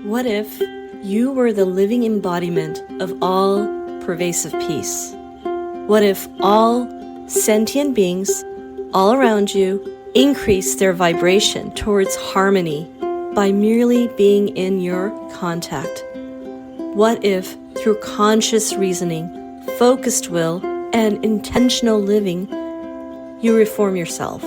What if you were the living embodiment of all pervasive peace? What if all sentient beings all around you increase their vibration towards harmony by merely being in your contact? What if, through conscious reasoning, focused will, and intentional living, you reform yourself,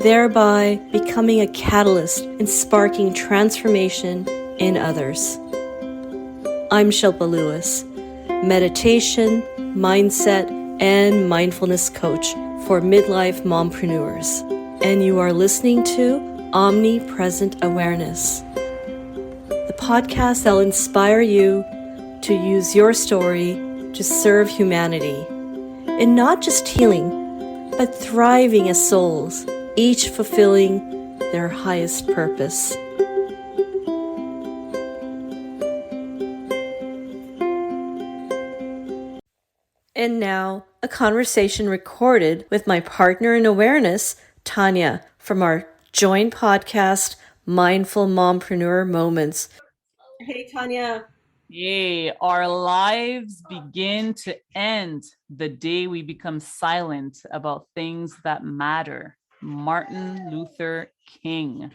thereby becoming a catalyst in sparking transformation in others? I'm Shilpa Lewis, meditation, mindset, and mindfulness coach for midlife mompreneurs, and you are listening to Omnipresent Awareness, the podcast that will inspire you to use your story to serve humanity in not just healing, but thriving as souls, each fulfilling their highest purpose. And now, a conversation recorded with my partner in awareness, Tanya, from our joint podcast, Mindful Mompreneur Moments. Hey, Tanya. Yay, our lives begin to end the day we become silent about things that matter. Martin Luther King.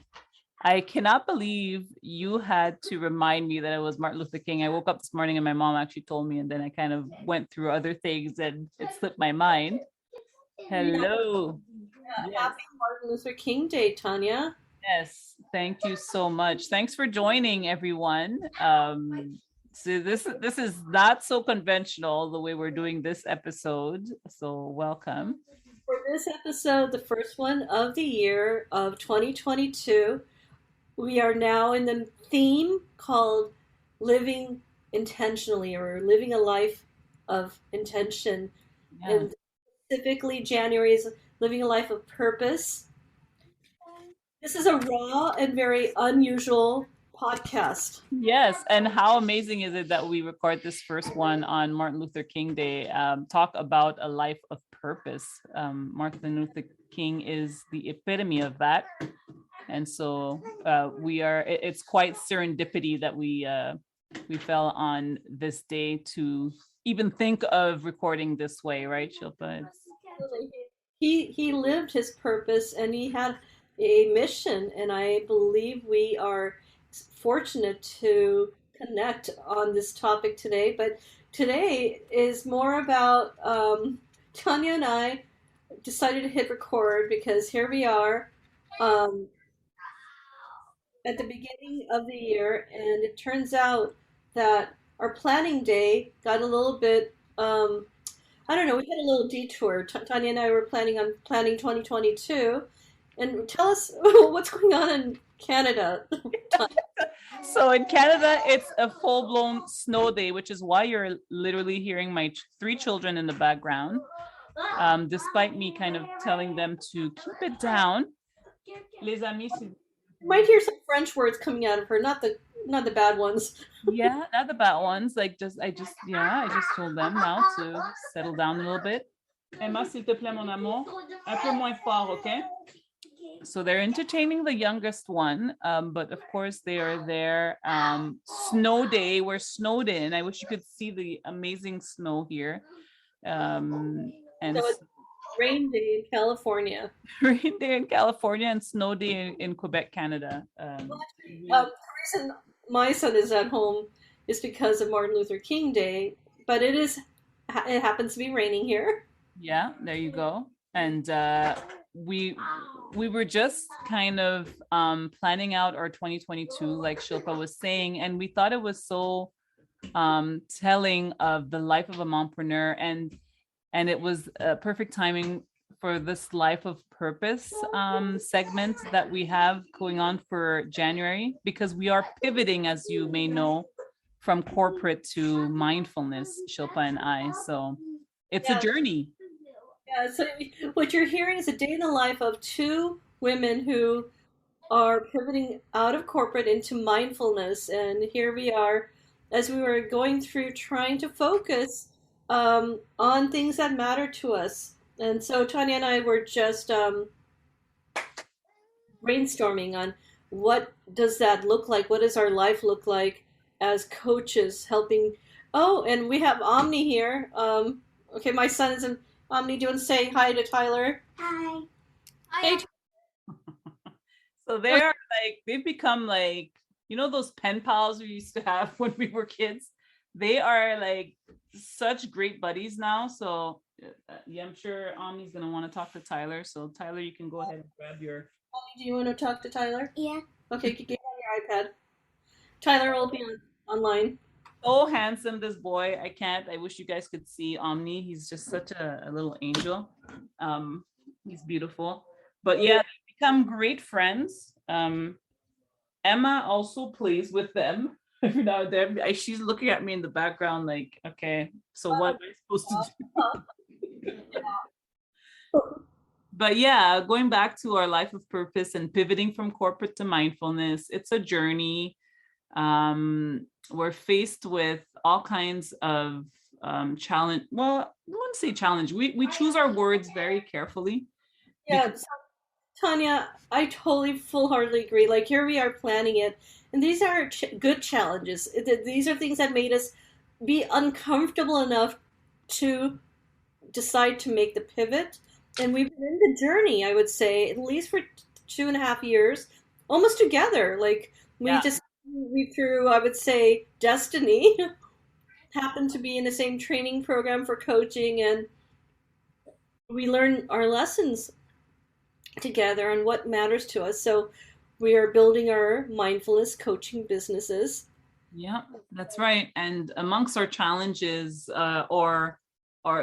I cannot believe you had to remind me that it was Martin Luther King. I woke up this morning and my mom actually told me, and then I kind of went through other things and it slipped my mind. Hello. Yeah, yes. Happy Martin Luther King Day, Tanya. Yes, thank you so much. Thanks for joining, everyone. So this is not so conventional the way we're doing this episode. So welcome. For this episode, the first one of the year of 2022, we are now in the theme called living intentionally, or living a life of intention. Yeah. And specifically January is living a life of purpose. This is a raw and very unusual podcast. Yes, and how amazing is it that we record this first one on Martin Luther King Day, talk about a life of purpose. Martin Luther King is the epitome of that. And so it's quite serendipity that we fell on this day to even think of recording this way, right, Shilpa? He lived his purpose and he had a mission, and I believe we are fortunate to connect on this topic today. But today is more about Tanya and I decided to hit record because here we are at the beginning of the year, and it turns out that our planning day got a little bit I don't know, we had a little detour. Tanya and I were planning 2022. And tell us what's going on in Canada. So in Canada, it's a full-blown snow day, which is why you're literally hearing my 3 children in the background, despite me kind of telling them to keep it down. Les amis, you might hear some French words coming out of her, not the bad ones. Yeah, not the bad ones. I just told them now to settle down a little bit. Emma, s'il te plaît, mon amour, un peu moins fort, okay? So they're entertaining the youngest one, but of course they are there. Snow day, we're snowed in. I wish you could see the amazing snow here. And so it's rain day in California. Rain day in California and snow day in Quebec, Canada. The reason my son is at home is because of Martin Luther King Day, but it happens to be raining here. Yeah, there you go. And we were just kind of planning out our 2022, like Shilpa was saying, and we thought it was so telling of the life of a mompreneur, and it was perfect timing for this life of purpose segment that we have going on for January, because we are pivoting, as you may know, from corporate to mindfulness, Shilpa and I. So it's a journey. Yeah, so what you're hearing is a day in the life of 2 women who are pivoting out of corporate into mindfulness. And here we are, as we were going through trying to focus on things that matter to us. And so Tanya and I were just brainstorming on what does that look like? What does our life look like as coaches helping? Oh, and we have Omni here. Okay, my son is in Omni. Do you want to say hi to Tyler? Hi. Hey, So they're like, they've become like, you know, those pen pals we used to have when we were kids. They are like such great buddies now. So yeah, I'm sure Omni's gonna want to talk to Tyler. So Tyler, you can go ahead and grab your. Omni, do you want to talk to Tyler? Yeah. Okay, get on your iPad. Tyler will be online. So handsome, this boy. I can't. I wish you guys could see Omni. He's just such a little angel. Um, he's beautiful. But yeah, they become great friends. Emma also plays with them every now and then. She's looking at me in the background, like, okay, so what am I supposed to do? But yeah, going back to our life of purpose and pivoting from corporate to mindfulness, it's a journey. We're faced with all kinds of challenge. Well, I wouldn't say challenge. We choose our words very carefully. Yeah, so, Tanya, I totally full-heartedly agree. Like here we are planning it, and these are good challenges. These are things that made us be uncomfortable enough to decide to make the pivot. And we've been in the journey, I would say, at least for 2.5 years, almost together. Like we Yeah. just we through, I would say, destiny happened to be in the same training program for coaching, and we learn our lessons together and what matters to us. So we are building our mindfulness coaching businesses. Yeah, that's right. And amongst our challenges, or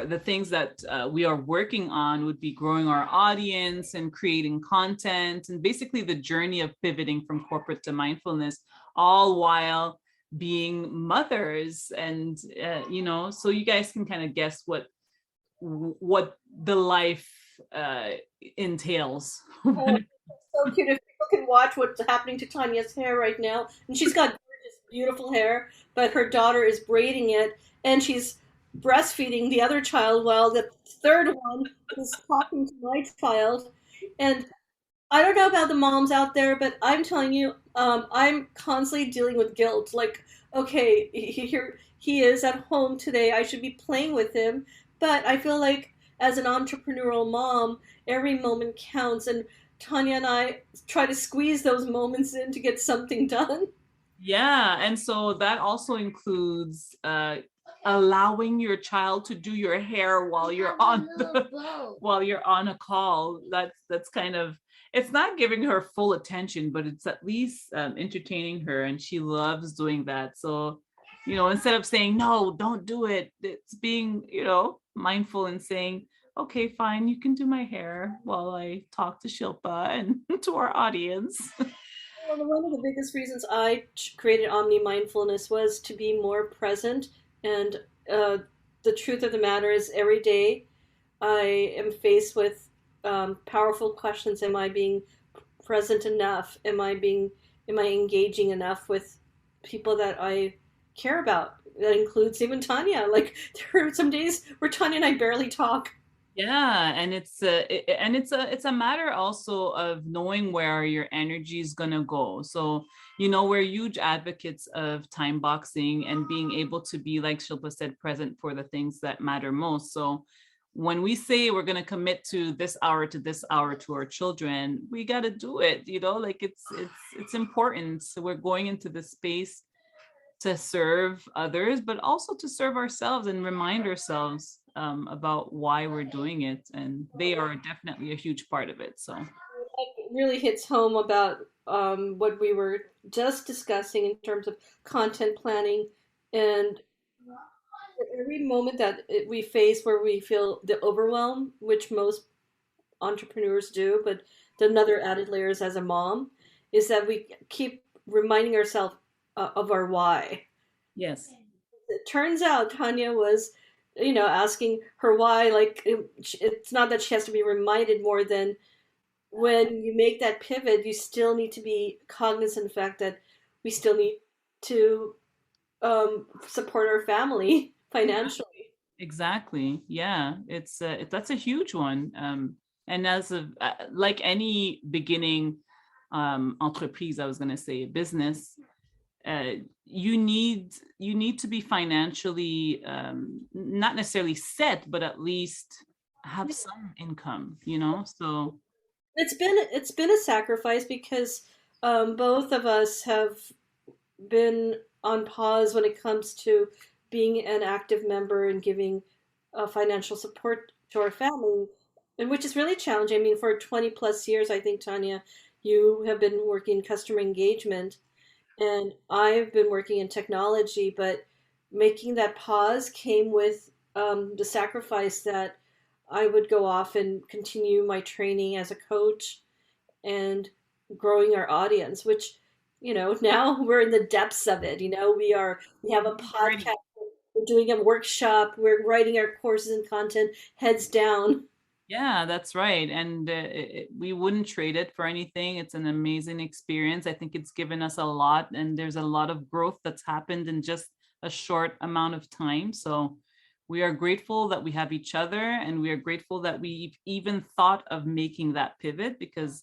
the things that we are working on, would be growing our audience and creating content, and basically the journey of pivoting from corporate to mindfulness, all while being mothers. And you know, so you guys can kind of guess what the life entails. Oh, so cute. If people can watch what's happening to Tanya's hair right now, and she's got gorgeous, beautiful hair, but her daughter is braiding it, and she's breastfeeding the other child while the third one is talking to my child. And I don't know about the moms out there, but I'm telling you, I'm constantly dealing with guilt. Like, okay, here he is at home today. I should be playing with him, but I feel like as an entrepreneurial mom, every moment counts, and Tanya and I try to squeeze those moments in to get something done. Yeah, and so that also includes allowing your child to do your hair while you're on while you're on a call. That's kind of, it's not giving her full attention, but it's at least entertaining her, and she loves doing that. So, you know, instead of saying no, don't do it, it's being, you know, mindful and saying, okay, fine, you can do my hair while I talk to Shilpa and to our audience. Well, one of the biggest reasons I created Omni Mindfulness was to be more present. And the truth of the matter is, every day I am faced with powerful questions. Am I being present enough? Am I engaging enough with people that I care about? That includes even Tanya. Like there are some days where Tanya and I barely talk. Yeah, and it's a matter also of knowing where your energy is gonna go. So, you know, we're huge advocates of time boxing and being able to be, like Shilpa said, present for the things that matter most. So when we say we're gonna commit to this hour to this hour to our children, we gotta do it, you know, like it's important. So we're going into the space to serve others, but also to serve ourselves and remind ourselves about why we're doing it. And they are definitely a huge part of it. So, It really hits home about what we were just discussing in terms of content planning, and every moment that we face where we feel the overwhelm, which most entrepreneurs do, but the another added layer is as a mom, is that we keep reminding ourselves of our why. yes. It turns out Tanya was, asking her why. Like it's not that she has to be reminded more than when you make that pivot, you still need to be cognizant of the fact that we still need to support our family financially. Exactly. Yeah, that's a huge one. And as of like any beginning entreprise, I was going to say business, you need to be financially not necessarily set, but at least have some income, so It's been a sacrifice because both of us have been on pause when it comes to being an active member and giving financial support to our family, and which is really challenging. I mean, for 20 plus years, I think, Tanya, you have been working customer engagement, and I've been working in technology, but making that pause came with the sacrifice that I would go off and continue my training as a coach and growing our audience, which, now we're in the depths of it. We have a already. podcast, we're doing a workshop, we're writing our courses and content heads down. Yeah, that's right. And we wouldn't trade it for anything. It's an amazing experience. I think it's given us a lot, and there's a lot of growth that's happened in just a short amount of time. So we are grateful that we have each other, and we are grateful that we've even thought of making that pivot, because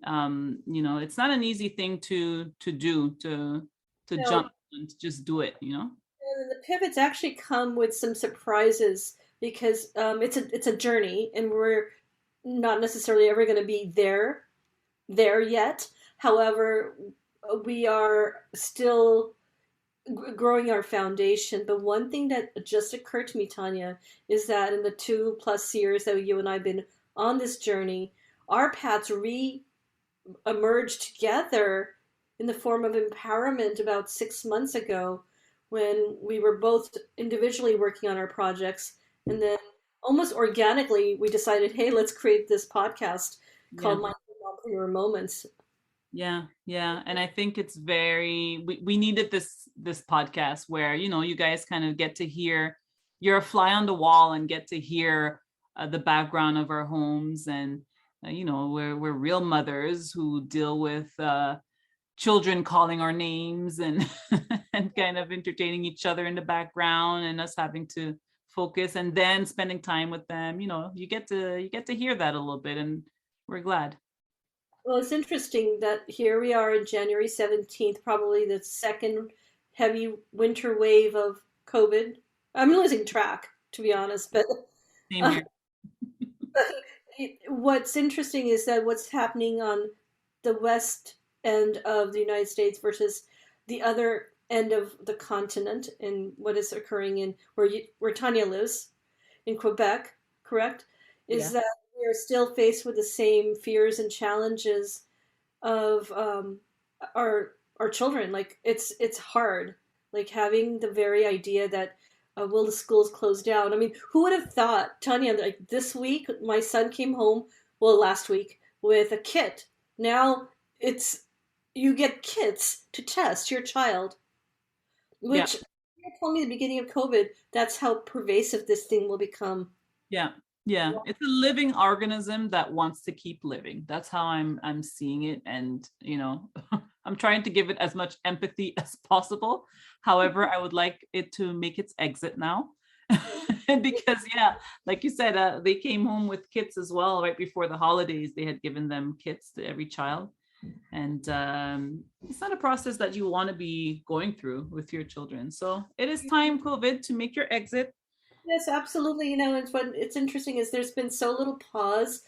it's not an easy thing to do, to You know, jump and to just do it. and the pivots actually come with some surprises because it's a journey, and we're not necessarily ever going to be there yet. However, we are still growing our foundation. But one thing that just occurred to me, Tanya, is that in the 2+ years that you and I have been on this journey, our paths emerged together in the form of empowerment about 6 months ago when we were both individually working on our projects. And then almost organically, we decided, hey, let's create this podcast Yeah. called Mindful Mompreneur Moments. Yeah. And I think it's we needed this podcast where, you guys kind of get to hear, you're a fly on the wall and get to hear the background of our homes. And, we're real mothers who deal with children calling our names and, and kind of entertaining each other in the background, and us having to focus and then spending time with them. You get to hear that a little bit, and we're glad. Well, it's interesting that here we are in January 17th, probably the second heavy winter wave of COVID. I'm losing track, to be honest, but Same uh, here. what's interesting is that what's happening on the west end of the United States versus the other end of the continent, and what is occurring in where Tanya lives in Quebec, correct? Is Yeah. that we are still faced with the same fears and challenges of our children. Like it's hard. Like having the very idea that will the schools close down? I mean, who would have thought, Tanya? Like this week, my son came home. Well, last week with a kit. Now it's you get kits to test your child, Yeah. which you told me at the beginning of COVID. That's how pervasive this thing will become. Yeah. Yeah. It's a living organism that wants to keep living. That's how I'm seeing it. And, I'm trying to give it as much empathy as possible. However, I would like it to make its exit now. Because yeah, like you said, they came home with kits as well right before the holidays. They had given them kits to every child. And it's not a process that you want to be going through with your children. So it is time, COVID, to make your exit. Yes, absolutely. It's interesting is there's been so little pause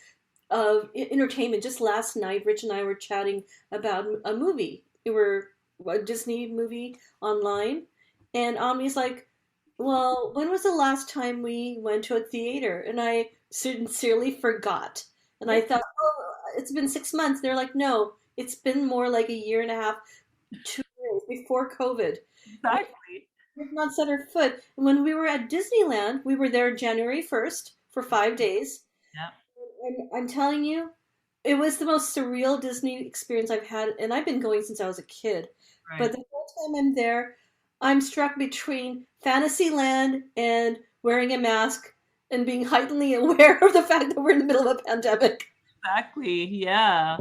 of entertainment. Just last night, Rich and I were chatting about a movie. We were a Disney movie online, and Omni's like, "Well, when was the last time we went to a theater?" And I sincerely forgot, and I Yep. thought, "Oh, it's been 6 months." They're like, "No, it's been more like a year and a half, 2 years before COVID." Exactly. We've not set our foot. And when we were at Disneyland, we were there January 1st for 5 days. Yeah. And I'm telling you, it was the most surreal Disney experience I've had. And I've been going since I was a kid. But Right. the whole time I'm there, I'm struck between Fantasyland and wearing a mask and being heightenedly aware of the fact that we're in the middle of a pandemic. Exactly. Yeah.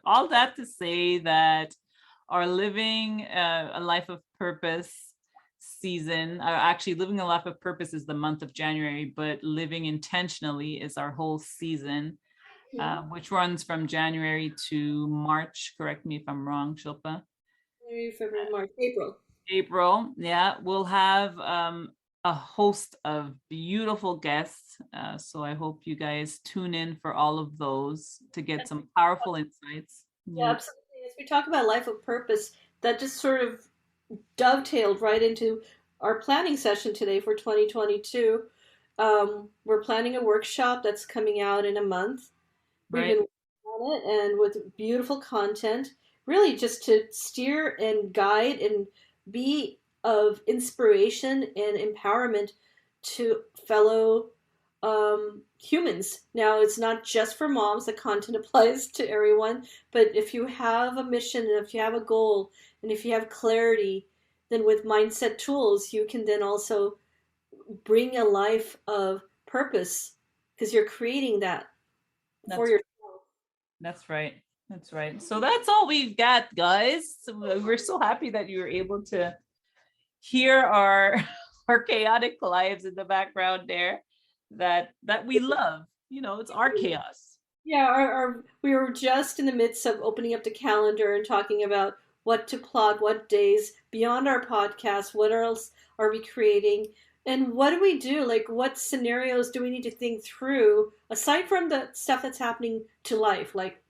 All that to say that our living a life of purpose season, actually living a life of purpose is the month of January, but living intentionally is our whole season. which runs from January to March. Correct me if I'm wrong, Shilpa. January, February, March, April. April, yeah, we'll have a host of beautiful guests. So I hope you guys tune in for all of those to get some powerful insights. Yeah, Yeah, absolutely. As we talk about life of purpose, that just sort of dovetailed right into our planning session today for 2022. We're planning a workshop that's coming out in a month. We've right. been working on it and with beautiful content, really just to steer and guide and be of inspiration and empowerment to fellow humans. Now, it's not just for moms, the content applies to everyone, but if you have a mission and if you have a goal and if you have clarity, then with mindset tools, you can then also bring a life of purpose because you're creating that for That's yourself. that's right. That's right. So that's all we've got, guys. So we're so happy that you were able to hear our our chaotic lives in the background there that we love. You know, it's our chaos. Yeah, we were just in the midst of opening up the calendar and talking about what to plot, what days beyond our podcast, what else are we creating, and what do we do? Like, what scenarios do we need to think through aside from the stuff that's happening to life, like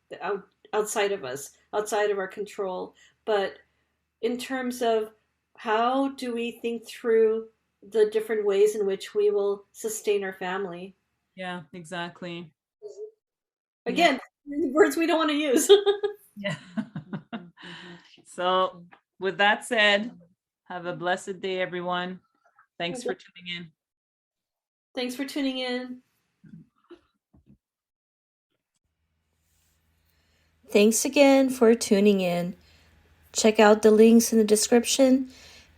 outside of us, outside of our control, but in terms of how do we think through the different ways in which we will sustain our family? Yeah, exactly. Yeah. Again, words we don't want to use. Yeah. So with that said, have a blessed day, everyone. Thanks for tuning in. Thanks for tuning in. Thanks again for tuning in. Check out the links in the description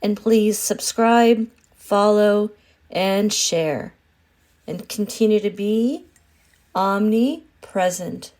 and please subscribe, follow, and share. And continue to be omnipresent.